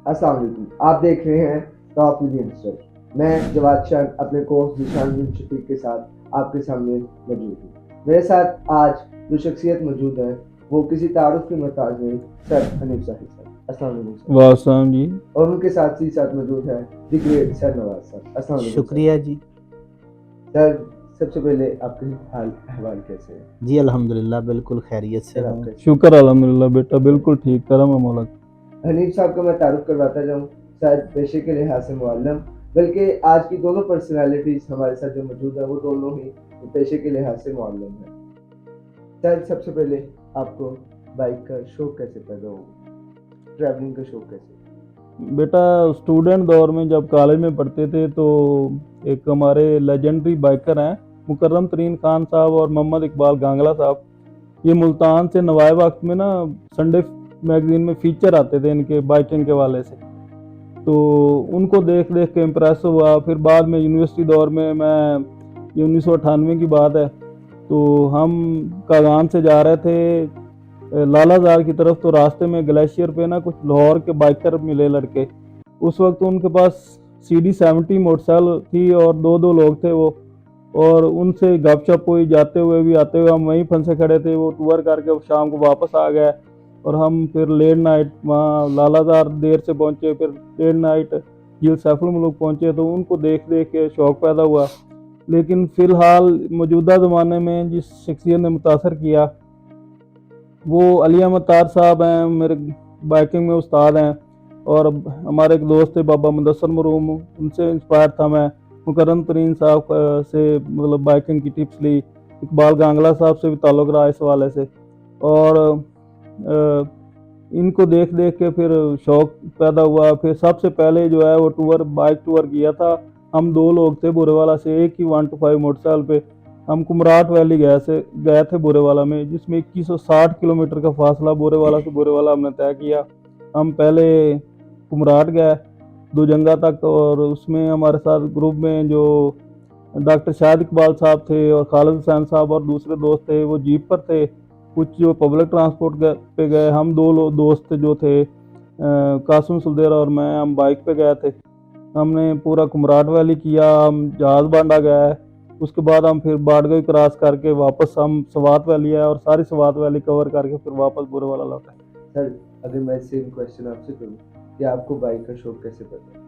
अस्सलाम वालेकुम। आप देख रहे हैं टॉप मीडिया। मैं जवाद शाह अपने कोर्स निशान बिन शफीक के साथ आपके सामने मौजूद हूँ। मेरे साथ आज जो शख्सियत मौजूद है वो किसी तारुफ के मोहताज नहीं, सर हनीफ साहिब सर। अस्सलाम वालेकुम सर। वासम जी। और उनके साथ ही साथ मौजूद है the great sir Nawaz sir. अस्सलाम वालेकुम सर। शुक्रिया जी। सर सबसे पहले आपके हाल अहवाल कैसे हैं? जी अल्हम्दुलिल्लाह बिल्कुल खैरियत से सर हूँ। आप कैसे हैं? शुक्र अल्हम्दुलिल्लाह बेटा, बिल्कुल ठीक, करम है मौला का। हनीफ साहब का मैं तारुफ करवाता जाऊँ, शायद पेशे के लिहाज से मुअल्लिम, बल्कि आज की दोनों पर्सनालिटीज हमारे साथ जो मौजूद है वो दोनों ही पेशे के लिहाज से मुअल्लिम है। सर सबसे पहले आपको बाइक का शौक कैसे पैदा हुआ, ट्रैवलिंग का शौक कैसे? बेटा स्टूडेंट दौर में जब कॉलेज में पढ़ते थे तो एक हमारे लेजेंडरी बाइकर हैं मुकर्रम तरीन खान साहब और मोहम्मद इकबाल गांगला साहब। ये मुल्तान से नवाए वक्त में ना संडे मैगजीन में फीचर आते थे इनके बाइकिंग के वाले से, तो उनको देख देख के इम्प्रेस हुआ। फिर बाद में यूनिवर्सिटी दौर में, मैं 1998 की बात है, तो हम कागान से जा रहे थे लालाजार की तरफ, तो रास्ते में ग्लेशियर पे ना कुछ लाहौर के बाइकर मिले लड़के। उस वक्त उनके पास CD70 मोटरसाइकिल थी और दो दो लोग थे वो, और उनसे गपशप हुई, जाते हुए भी आते हुए हम वहीं फंसे खड़े थे। वो टूर करके शाम को वापस आ गए और हम फिर लेट नाइट वहाँ लालाजार देर से पहुँचे, फिर लेट नाइट झील सैफुल मुल्क पहुँचे। तो उनको देख देख के शौक़ पैदा हुआ। लेकिन फ़िलहाल मौजूदा ज़माने में जिस शख्सियत ने मुतासर किया वो अली अहमद तार साहब हैं, मेरे बाइकिंग में उस्ताद हैं। और हमारे एक दोस्त थे बाबा मुदस्सर मरूम, उनसे इंस्पायर था मैं। मुकर्रम तरीन साहब से मतलब बाइकिंग की टिप्स ली। इकबाल गांगला साहब से भी ताल्लुक़ रहा इस हवाले से। और इनको देख देख के फिर शौक़ पैदा हुआ। फिर सबसे पहले जो है वो बाइक टूर किया था। हम दो लोग थे बुरेवाला से, एक ही 125 मोटरसाइकिल पे हम कुमराट वैली गए थे बोरेवाला में, जिसमें 2160 किलोमीटर का फासला बोरेवाला से बोरेवाला हमने तय किया। हम पहले कुमराट गए दुजंगा तक, और उसमें हमारे साथ ग्रुप में जो डॉक्टर शाहिद इकबाल साहब थे और खालिद हुसैन साहब और दूसरे दोस्त थे वो जीप पर थे। कुछ जो पब्लिक ट्रांसपोर्ट पे गए। हम दो दोस्त जो थे कासिम सुलदेरा और मैं, हम बाइक पे गए थे। हमने पूरा कुमराट वैली किया, हम जहाज बांडा गए। उसके बाद हम फिर बाड़गई क्रॉस करके वापस हम सवात वैली आए और सारी सवात वैली कवर करके फिर वापस बुरेवाला लौटे। सर अगर मैं सेम क्वेश्चन आपसे करूँ कि आपको बाइक का शौक कैसे पैदा?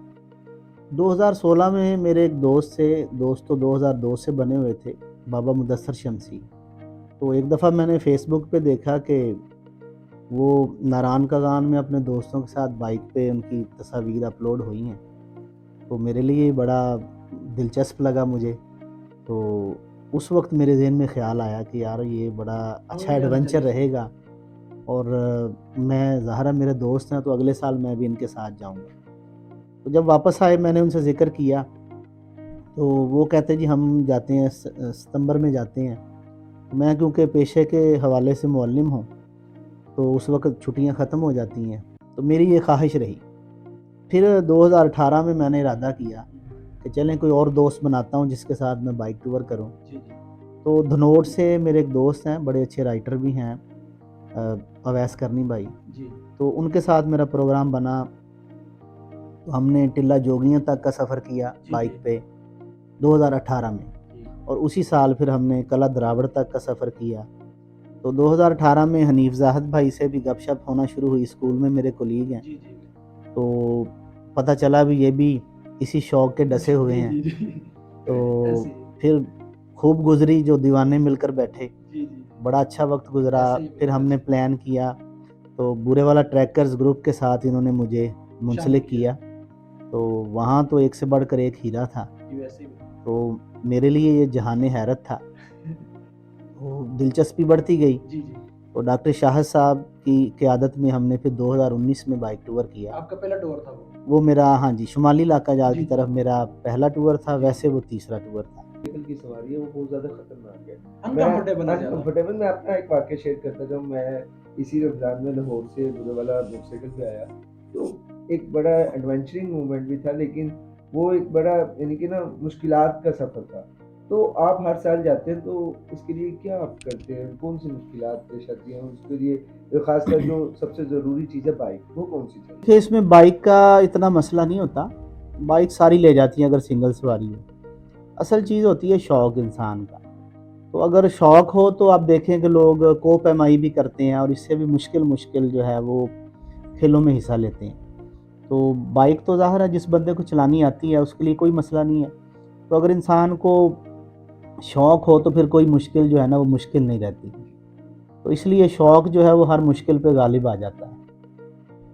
2016 में मेरे एक दोस्त तो 2002 से बने हुए थे, बाबा मुदस्सर शमसी। तो एक दफ़ा मैंने फेसबुक पे देखा कि वो नारान कागान में अपने दोस्तों के साथ बाइक पे उनकी तस्वीर अपलोड हुई हैं। तो मेरे लिए बड़ा दिलचस्प लगा मुझे। तो उस वक्त मेरे ज़हन में ख़्याल आया कि यार ये बड़ा अच्छा एडवेंचर रहेगा, और मैं ज़ाहिर मेरे दोस्त हैं तो अगले साल मैं भी इनके साथ जाऊँगा। तो जब वापस आए मैंने उनसे ज़िक्र किया, तो वो कहते जी हम जाते हैं सितंबर में जाते हैं। मैं क्योंकि पेशे के हवाले से मुअल्लिम हूँ, तो उस वक़्त छुट्टियाँ ख़त्म हो जाती हैं, तो मेरी ये ख़्वाहिश रही। फिर 2018 में मैंने इरादा किया कि चलें कोई और दोस्त बनाता हूँ जिसके साथ मैं बाइक टूर करूँ। तो धनोट से मेरे एक दोस्त हैं, बड़े अच्छे राइटर भी हैं, अवैस करनी भाई। तो उनके साथ मेरा प्रोग्राम बना। तो हमने टिल्ला जोगियाँ तक का सफ़र किया बाइक पे 2018 में, और उसी साल फिर हमने कला द्रावड़ तक का सफ़र किया। तो 2018 में हनीफ ज़ाहिद भाई से भी गपशप होना शुरू हुई, स्कूल में मेरे कोलीग हैं। तो पता चला भी ये भी इसी शौक़ के डसे हुए हैं। तो फिर खूब गुज़री, जो दीवाने मिलकर बैठे, बड़ा अच्छा वक्त गुज़रा। फिर हमने प्लान किया, तो बुरेवाला ट्रैकर्स ग्रुप के साथ इन्होंने मुझे मुंसलिक किया। तो वहाँ तो एक से बढ़कर एक हीरा था। तो मेरे लिए ये जहान हैरत था। तो दिलचस्पी बढ़ती गई। तो डॉक्टर शाहिद साहब की क़यादत में हमने फिर 2019 में बाइक टूर किया। आपका पहला टूर था वो मेरा, हाँ जी, शुमाली इलाका जात की तरफ मेरा पहला टूर था। वैसे वो तीसरा टूर था। साइकिल की सवारी है वो बहुत ज़्यादा खतरनाक है। अनकंफर्टेबल मैं अपना एक वाक़या शेयर करता जाऊँ। मैं इसी रमज़ान में लाहौर से बुरेवाला मोटरसाइकिल पे आया, तो एक बड़ा एडवेंचरिंग मोमेंट भी था, लेकिन वो एक बड़ा यानी कि ना मुश्किलात का सफ़र था। तो आप हर साल जाते हैं, तो इसके लिए क्या आप करते हैं? कौन सी मुश्किलात पेश आती हैं? उसके लिए खासकर जो सबसे ज़रूरी चीज़ है बाइक, वो कौन सी चाहिए? देखिए इसमें बाइक का इतना मसला नहीं होता, बाइक सारी ले जाती हैं अगर सिंगल सवारी हो। असल चीज़ होती है शौक़ इंसान का। तो अगर शौक़ हो तो आप देखें कि लोग को-पैमाई भी करते हैं और इससे भी मुश्किल जो है वो खेलों में हिस्सा लेते हैं। तो बाइक तो ज़ाहिर है जिस बंदे को चलानी आती है उसके लिए कोई मसला नहीं है। तो अगर इंसान को शौक़ हो तो फिर कोई मुश्किल जो है ना वो मुश्किल नहीं रहती। तो इसलिए शौक़ जो है वो हर मुश्किल पे गालिब आ जाता है।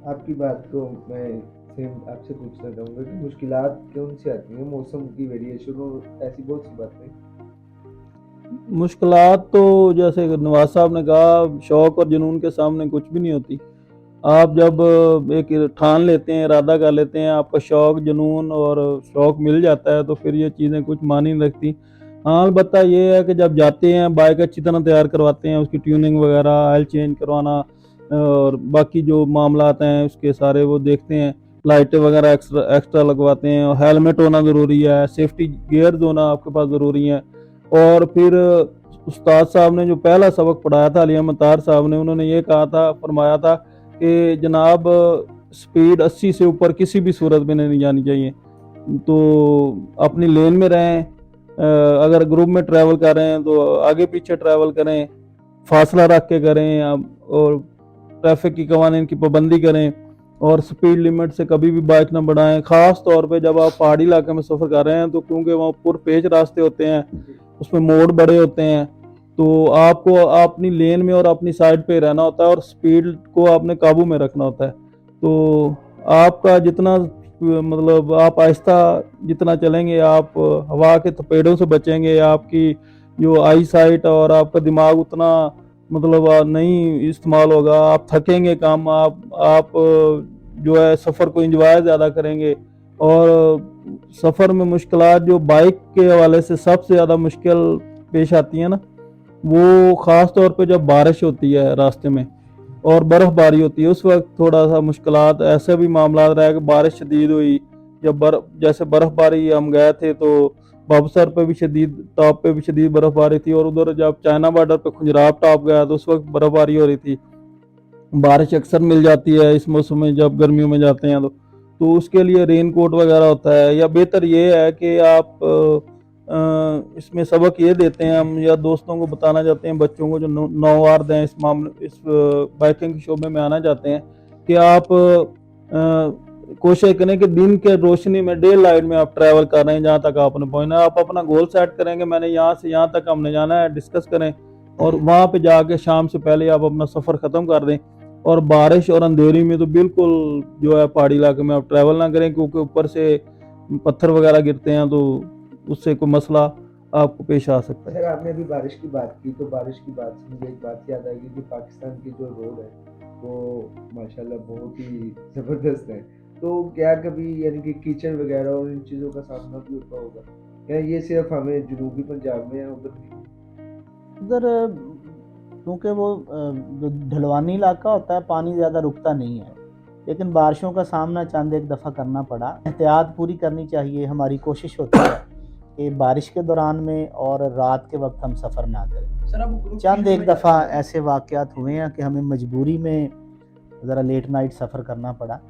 आपकी बात को मैं सेम आपसे पूछना चाहूँगा कि मुश्किलात कौन सी आती हैं? मौसम की वेरिएशन और ऐसी बहुत सी बातें। मुश्किलात तो जैसे नवाज साहब ने कहा, शौक़ और जुनून के सामने कुछ भी नहीं होती। आप जब एक ठान लेते हैं, इरादा कर लेते हैं, आपका शौक़, जुनून और शौक़ मिल जाता है तो फिर ये चीज़ें कुछ मायने नहीं रखती। हाँ, अलबत्ता ये है कि जब जाते हैं बाइक अच्छी तरह तैयार करवाते हैं, उसकी ट्यूनिंग वगैरह, ऑयल चेंज करवाना और बाकी जो मामलात हैं उसके सारे वो देखते हैं, लाइटें वगैरह एक्स्ट्रा लगवाते हैं और हेलमेट होना ज़रूरी है, सेफ्टी गियर्स होना आपके पास ज़रूरी है। और फिर उस्ताद साहब ने जो पहला सबक पढ़ाया था, अली अहमद तार साहब ने, उन्होंने ये कहा था, फरमाया था कि जनाब स्पीड 80 से ऊपर किसी भी सूरत में नहीं जानी चाहिए। तो अपनी लेन में रहें, अगर ग्रुप में ट्रैवल कर रहे हैं तो आगे पीछे ट्रैवल करें, फासला रख के करें और ट्रैफिक की कवानीन की पाबंदी करें और स्पीड लिमिट से कभी भी बाइक ना बढ़ाएं। ख़ास तौर पे जब आप पहाड़ी इलाके में सफ़र कर रहे हैं तो क्योंकि वहाँ पुरपेच रास्ते होते हैं, उसमें मोड़ बड़े होते हैं, तो आपको अपनी लेन में और अपनी साइड पे रहना होता है और स्पीड को आपने काबू में रखना होता है। तो आपका जितना मतलब आप आहिस्ता जितना चलेंगे, आप हवा के थपेड़ों से बचेंगे, आपकी जो आई साइट और आपका दिमाग उतना मतलब नहीं इस्तेमाल होगा, आप थकेंगे कम, आप जो है सफ़र को एंजॉय ज़्यादा करेंगे। और सफ़र में मुश्किलात जो बाइक के हवाले से सबसे ज़्यादा मुश्किल पेश आती है ना, वो ख़ास तौर पे जब बारिश होती है रास्ते में और बर्फ़बारी होती है, उस वक्त थोड़ा सा मुश्किलात ऐसे भी मामला रहा है कि बारिश शदीद हुई, जब जैसे बर्फ़बारी हम गए थे तो बबसर पे भी शदीद, टॉप पे भी शदीद बर्फ़बारी थी और उधर जब चाइना बॉर्डर पे खुंजराव टॉप गया तो उस वक्त बर्फ़बारी हो रही थी। बारिश अक्सर मिल जाती है इस मौसम में जब गर्मियों में जाते हैं तो उसके लिए रेन कोट वगैरह होता है। या बेहतर ये है कि आप इसमें सबक ये देते हैं हम, या दोस्तों को बताना चाहते हैं, बच्चों को जो नौवार हैं इस मामले, इस बाइकिंग के शोबे में आना चाहते हैं, कि आप कोशिश करें कि दिन के रोशनी में, डे लाइट में आप ट्रैवल कर रहे हैं जहाँ तक आपने पहुँचना है। आप अपना गोल सेट करेंगे, मैंने यहाँ से यहाँ तक हमने जाना है, डिस्कस करें और वहाँ पे जाके शाम से पहले आप अपना सफ़र ख़त्म कर दें। और बारिश और अंधेरी में तो बिल्कुल जो है पहाड़ी इलाके में आप ट्रैवल ना करें, क्योंकि ऊपर से पत्थर वगैरह गिरते हैं तो उससे कोई मसला आपको पेश आ सकता है। सर, आपने अभी बारिश की बात की तो बारिश की बात से मुझे एक बात याद आई कि पाकिस्तान की जो रोड है वो माशाल्लाह बहुत ही ज़बरदस्त है। तो क्या कभी यानी कि कीचड़ वगैरह और इन चीज़ों का सामना भी होता होगा, या ये सिर्फ हमें जनूबी पंजाब में या उधर भी? उधर क्योंकि वो जो ढलवानी इलाका होता है, पानी ज़्यादा रुकता नहीं है, लेकिन बारिशों का सामना चंद एक दफ़ा करना पड़ा। एहतियात पूरी करनी चाहिए, हमारी कोशिश होती है कि बारिश के दौरान में और रात के वक्त हम सफ़र ना करें। सर, अब ग्रुप चंद की एक जो दफ़ा है- ऐसे वाक़यात हुए हैं कि हमें मजबूरी में ज़रा लेट नाइट सफ़र करना पड़ा,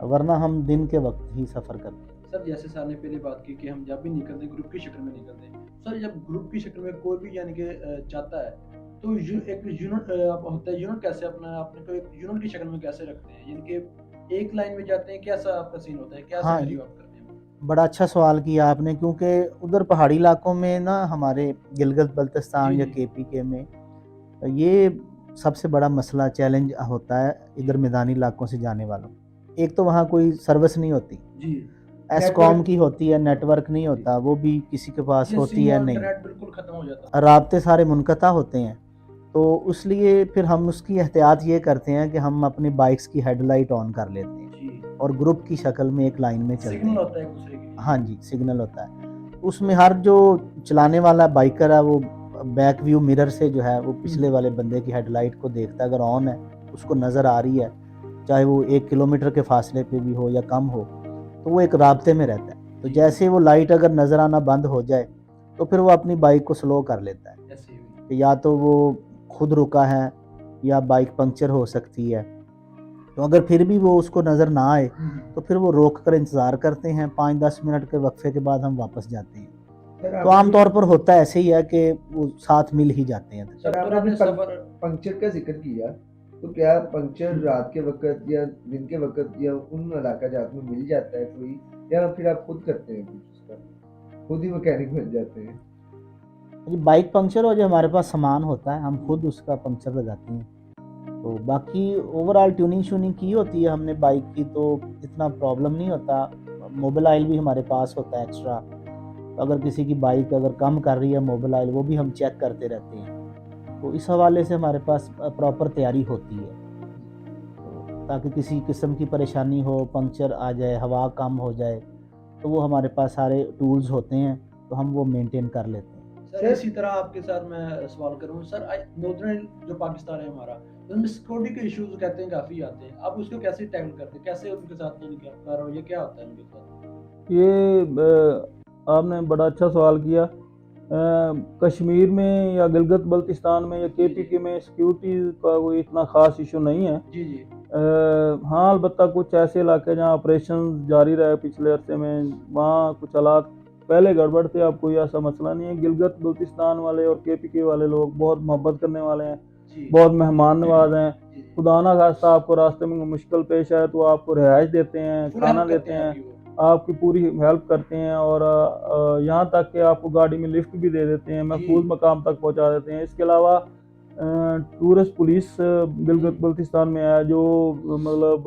वरना हम दिन के वक्त ही सफ़र करते हैं। सर, जैसे सर ने पहले बात की कि हम जब भी निकलते ग्रुप की शक्ल में निकलते हैं। सर, जब ग्रुप की शक्ल में कोई भी यानी कि जाता है तो एक यूनिट होता है, यूनिट कैसे अपना अपने को एक यूनिट की शक्ल में कैसे रखते हैं, यानी कि एक लाइन में जाते हैं, कैसा आपका सीन होता है, क्या हाँ, सिनेरियो आप करते हैं? बड़ा अच्छा सवाल किया आपने, क्योंकि उधर पहाड़ी इलाकों में ना, हमारे गिलगित बल्तिस्तान जी या जी। केपीके में ये सबसे बड़ा मसला चैलेंज होता है इधर मैदानी इलाकों से जाने वालों। एक तो वहाँ कोई सर्विस नहीं होती, जी। एस्कॉम नेटवर्क की होती है, नेटवर्क नहीं होता, वो भी किसी के पास जी, होती सिम है और नहीं, इंटरनेट बिल्कुल खत्म हो जाता है। राब्ते सारे मुनक़ता होते हैं। तो इसलिए फिर हम उसकी एहतियात ये करते हैं कि हम अपनी बाइक्स की हेडलाइट ऑन कर लेते हैं जी। और ग्रुप की शक्ल में एक लाइन में चलते सिग्नल हैं। होता है एक दूसरे के लिए। हाँ जी, सिग्नल होता है। उसमें हर जो चलाने वाला बाइकर है वो बैक व्यू मिरर से जो है वो पिछले वाले बंदे की हेडलाइट को देखता है, अगर ऑन है, उसको नज़र आ रही है, चाहे वो 1 किलोमीटर के फासले पे भी हो या कम हो, तो वो एक राब्ते में रहता है। तो जैसे वो लाइट अगर नज़र आना बंद हो जाए तो फिर वो अपनी बाइक को स्लो कर लेता है, ऐसे ही। कि या तो वो खुद रुका है या बाइक पंक्चर हो सकती है। तो अगर फिर भी वो उसको नज़र ना आए तो फिर वो रोक कर इंतज़ार करते हैं, 5-10 मिनट के वक्फे के बाद हम वापस जाते हैं। सर तो आम तौर पर होता ऐसे ही है कि वो साथ मिल ही जाते हैं। सर आपने अभी पंक्चर का जिक्र किया, तो क्या पंक्चर रात के वक़्त या दिन के वक़्त या उन इलाका जात में मिल जाता है कोई, या फिर आप खुद करते हैं कुछ उसका? खुद ही मैकेनिक बन जाते हैं? जी, बाइक पंक्चर हो जो हमारे पास सामान होता है हम खुद उसका पंक्चर लगाते हैं। तो बाकी ओवरऑल ट्यूनिंग श्यूनिंग की होती है हमने बाइक की, तो इतना प्रॉब्लम नहीं होता। मोबिल ऑयल भी हमारे पास होता है एक्स्ट्रा, तो अगर किसी की बाइक अगर कम कर रही है मोबिल ऑयल वो भी हम चेक करते रहते हैं। तो इस हवाले से हमारे पास प्रॉपर तैयारी होती है, तो ताकि किसी किस्म की परेशानी हो, पंक्चर आ जाए, हवा कम हो जाए, तो वो हमारे पास सारे टूल्स होते हैं, तो हम वो मेंटेन कर लेते हैं। सर इसी तरह आपके साथ मैं सवाल करूँ सर, नॉर्दर्न जो पाकिस्तान है हमारा, उसमें सिक्योरिटी के इश्यूज कहते हैं काफ़ी आते हैं, आप उसको कैसे टैकल करते हैं, कैसे उनके साथ यानी कि आपका रवैया क्या होता है उनके साथ? ये आपने बड़ा अच्छा सवाल किया। कश्मीर में या गिलगित बल्तिस्तान में या केपीके में सिक्योरिटी का कोई इतना ख़ास इशू नहीं है। जी जी। हाँ, अलबत्ता कुछ ऐसे इलाके जहाँ ऑपरेशन जारी रहे पिछले अरसे में, वहाँ कुछ हालात पहले गड़बड़ थे, अब कोई ऐसा मसला नहीं है। गिलगित बल्तिस्तान वाले और केपीके वाले लोग बहुत मोहब्बत करने वाले हैं, जी बहुत मेहमान नवाज हैं। जी जी। खुदा ना खास्ता आपको रास्ते में मुश्किल पेश आए तो आपको रिहाइश देते हैं, फुल खाना हेल्प करते देते हैं हैं, आपकी वो। आपकी पूरी हेल्प करते हैं और यहाँ तक कि आपको गाड़ी में लिफ्ट भी दे देते हैं, महफूज जी। मकाम तक पहुँचा देते हैं। इसके अलावा टूरिस्ट पुलिस गिलगित बल्तिस्तान में है जो मतलब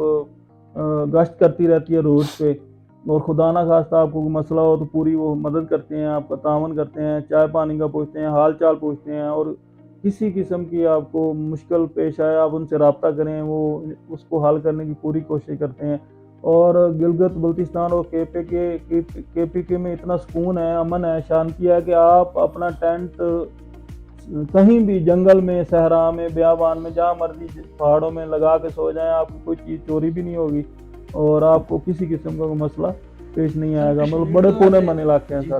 गश्त करती रहती है रोड पे, और खुदा ना खास्ता आपको कोई मसला हो तो पूरी वो मदद करते हैं, आपका तावन करते हैं, चाय पानी का पूछते हैं, हाल चाल पूछते हैं, और किसी किस्म की आपको मुश्किल पेश आए आप उनसे रब्ता करें, वो उसको हल करने की पूरी कोशिश करते हैं। और गिलगित बल्तिस्तान और केपीके में इतना सुकून है, अमन है, शांति है कि आप अपना टेंट कहीं भी जंगल में, सहरा में, बियाबान में, जहाँ मर्जी पहाड़ों में लगा के सो जाएं, आपको कोई चीज़ चोरी भी नहीं होगी और आपको किसी किस्म का कोई मसला पेश नहीं सर आएगा। मतलब कश्मीर बड़े तो पुणे वैसे मन इलाके हैं जी सारे।